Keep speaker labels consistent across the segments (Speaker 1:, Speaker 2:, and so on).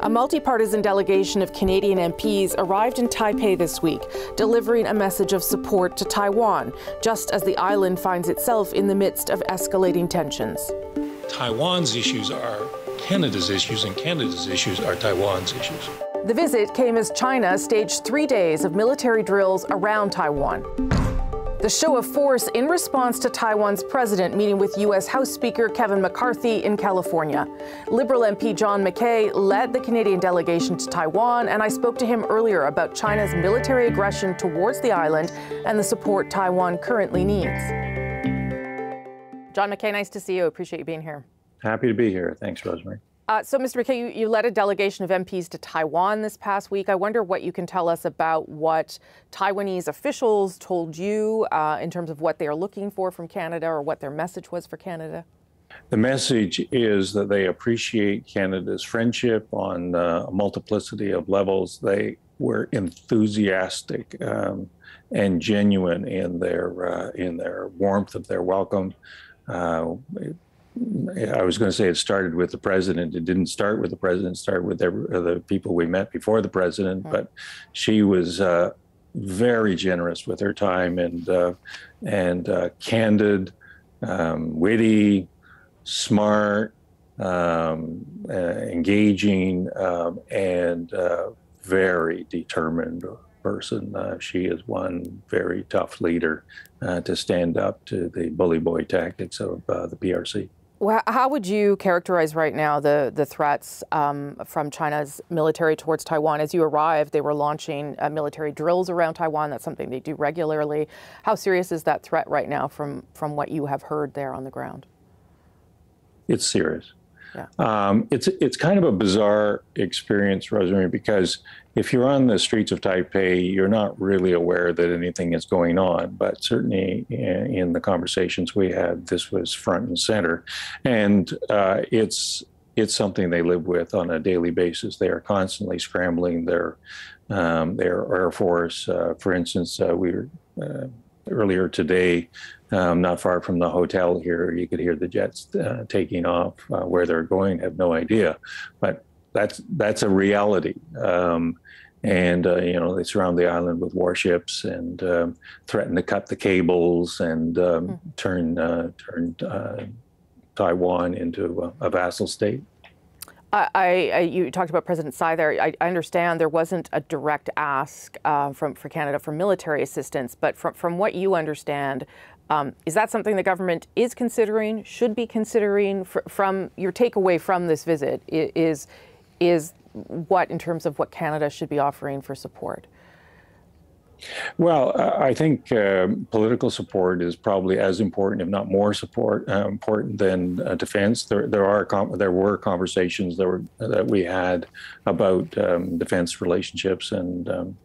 Speaker 1: A multi-partisan delegation of Canadian MPs arrived in Taipei this week, delivering a message of support to Taiwan, just as the island finds itself in the midst of escalating tensions.
Speaker 2: Taiwan's issues are Canada's issues, and Canada's issues are Taiwan's issues.
Speaker 1: The visit came as China staged 3 days of military drills around Taiwan. The show of force in response to Taiwan's president meeting with U.S. House Speaker Kevin McCarthy in California. Liberal MP John McKay led the Canadian delegation to Taiwan, and I spoke to him earlier about China's military aggression towards the island and the support Taiwan currently needs. John McKay, nice to see you. Appreciate you being here.
Speaker 3: Happy to be here. Thanks, Rosemary.
Speaker 1: So, Mr. McKay, you led a delegation of MPs to Taiwan this past week. I wonder what you can tell us about what Taiwanese officials told you in terms of what they are looking for from Canada, or what their message was for Canada.
Speaker 3: The message is that they appreciate Canada's friendship on a multiplicity of levels. They were enthusiastic and genuine in their warmth of their welcome. I was going to say it started with the president. It didn't start with the president. It started with the people we met before the president. But she was very generous with her time and candid, witty, smart, engaging, and very determined person. She is one very tough leader to stand up to the bully boy tactics of the PRC.
Speaker 1: Well, how would you characterize right now the threats from China's military towards Taiwan? As you arrived, they were launching military drills around Taiwan. That's something they do regularly. How serious is that threat right now from what you have heard there on the ground?
Speaker 3: It's serious.
Speaker 1: Yeah.
Speaker 3: It's kind of a bizarre experience, Rosemary, because if you're on the streets of Taipei, you're not really aware that anything is going on. But certainly in the conversations we had, this was front and center. And it's something they live with on a daily basis. They are constantly scrambling their Air Force. For instance, we were earlier today, not far from the hotel here, you could hear the jets taking off. Where they're going, have no idea, but that's a reality. And they surround the island with warships and threaten to cut the cables and turn Taiwan into a vassal state.
Speaker 1: You talked about President Tsai there. I understand there wasn't a direct ask for Canada for military assistance, but from what you understand, is that something the government is considering, should be considering? From your takeaway from this visit is what, in terms of what Canada should be offering for support?
Speaker 3: Well, I think political support is probably as important, if not more important than defense. There were conversations that we had about defense relationships and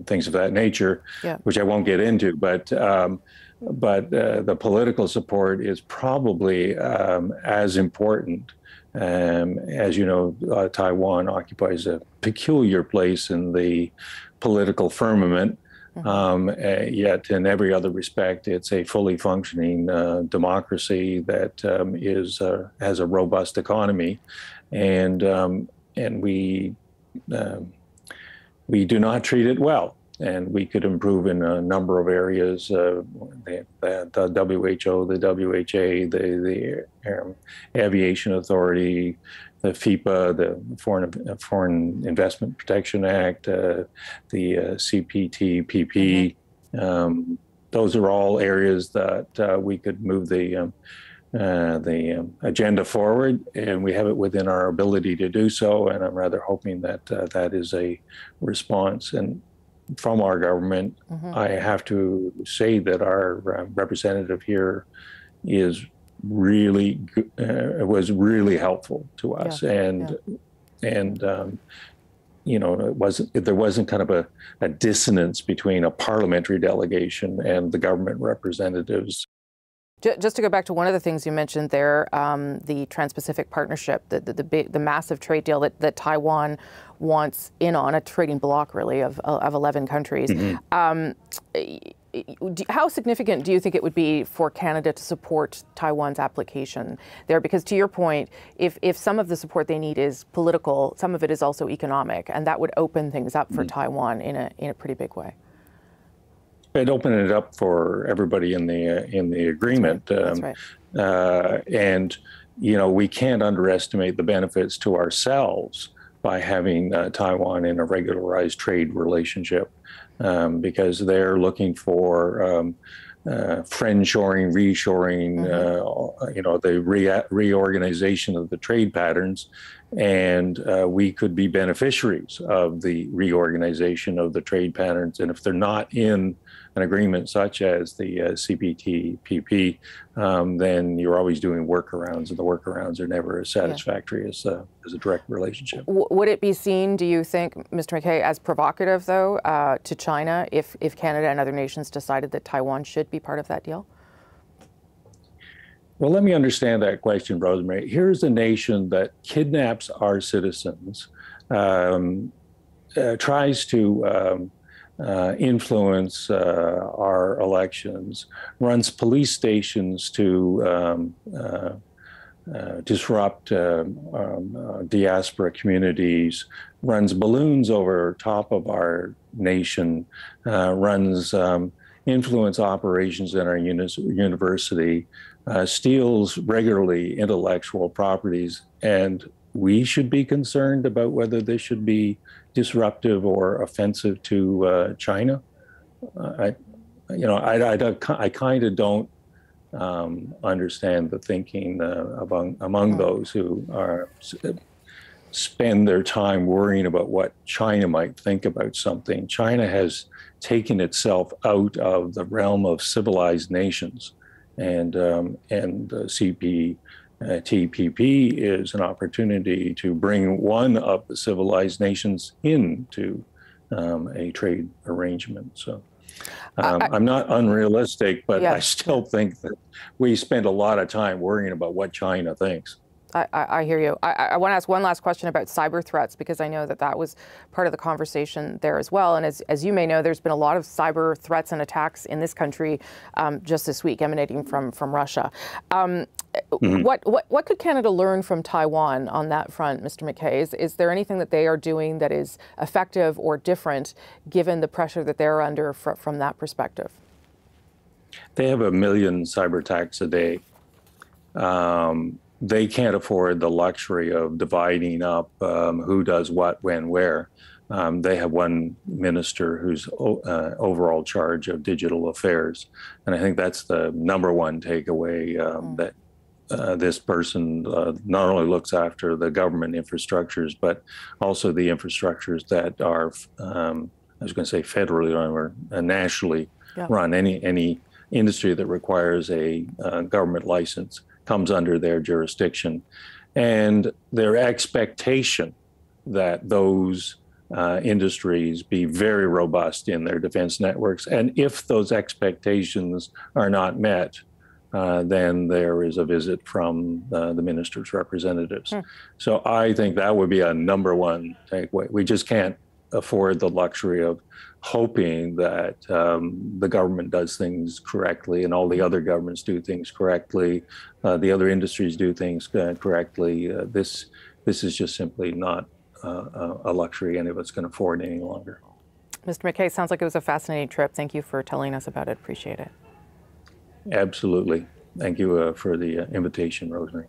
Speaker 3: things of that nature, yeah, which I won't get into. But the political support is probably as important. As you know, Taiwan occupies a peculiar place in the political firmament. Yet in every other respect, it's a fully functioning democracy that has a robust economy, and we do not treat it well, and we could improve in a number of areas. The WHO, the WHA, the Aviation Authority, the FIPA, the Foreign Investment Protection Act, the CPTPP. Those are all areas that we could move the agenda forward, and we have it within our ability to do so. And I'm rather hoping that that is a response. And from our government, I have to say that our representative here is really was really helpful to us, and there wasn't kind of a dissonance between a parliamentary delegation and the government representatives.
Speaker 1: Just to go back to one of the things you mentioned there, the Trans-Pacific Partnership, the massive trade deal that Taiwan wants in on, a trading bloc really of 11 countries. how significant do you think it would be for Canada to support Taiwan's application there? Because to your point, if some of the support they need is political, some of it is also economic, and that would open things up for Taiwan in a pretty big way.
Speaker 3: It'd open it up for everybody in the agreement.
Speaker 1: That's right.
Speaker 3: And we can't underestimate the benefits to ourselves by having Taiwan in a regularized trade relationship, because they're looking for friend-shoring, reshoring, the reorganization of the trade patterns, and we could be beneficiaries of the reorganization of the trade patterns. And if they're not in an agreement such as the CPTPP, then you're always doing workarounds, and the workarounds are never as satisfactory as a direct relationship.
Speaker 1: Would it be seen, do you think, Mr. McKay, as provocative, though, to China if Canada and other nations decided that Taiwan should be part of that deal?
Speaker 3: Well, let me understand that question, Rosemary. Here's a nation that kidnaps our citizens, tries to influence our elections, runs police stations to disrupt diaspora communities, runs balloons over top of our nation, runs influence operations in our university, steals regularly intellectual properties, and we should be concerned about whether this should be disruptive or offensive to China. I kind of don't understand the thinking among those who spend their time worrying about what China might think about something. China has taken itself out of the realm of civilized nations, and CPTPP is an opportunity to bring one of the civilized nations into a trade arrangement. So I'm not unrealistic, but I still think that we spend a lot of time worrying about what China thinks.
Speaker 1: I hear you. I want to ask one last question about cyber threats, because I know that was part of the conversation there as well. And as you may know, there's been a lot of cyber threats and attacks in this country just this week emanating from Russia. What could Canada learn from Taiwan on that front, Mr. McKay? Is there anything that they are doing that is effective or different given the pressure that they're under from that perspective?
Speaker 3: They have 1 million cyber attacks a day. They can't afford the luxury of dividing up who does what, when, where. They have one minister who's overall charge of digital affairs. And I think that's the number one takeaway, that this person not only looks after the government infrastructures, but also the infrastructures that are, I was going to say federally run or nationally run. Any industry that requires a government license comes under their jurisdiction, and their expectation that those industries be very robust in their defense networks. And if those expectations are not met, then there is a visit from the minister's representatives. So I think that would be a number one takeaway. We just can't afford the luxury of hoping that the government does things correctly and all the other governments do things correctly, the other industries do things correctly. This is just simply not a luxury any of us can afford any longer.
Speaker 1: Mr. McKay, sounds like it was a fascinating trip. Thank you for telling us about it. Appreciate it.
Speaker 3: Absolutely. Thank you for the invitation, Rosemary.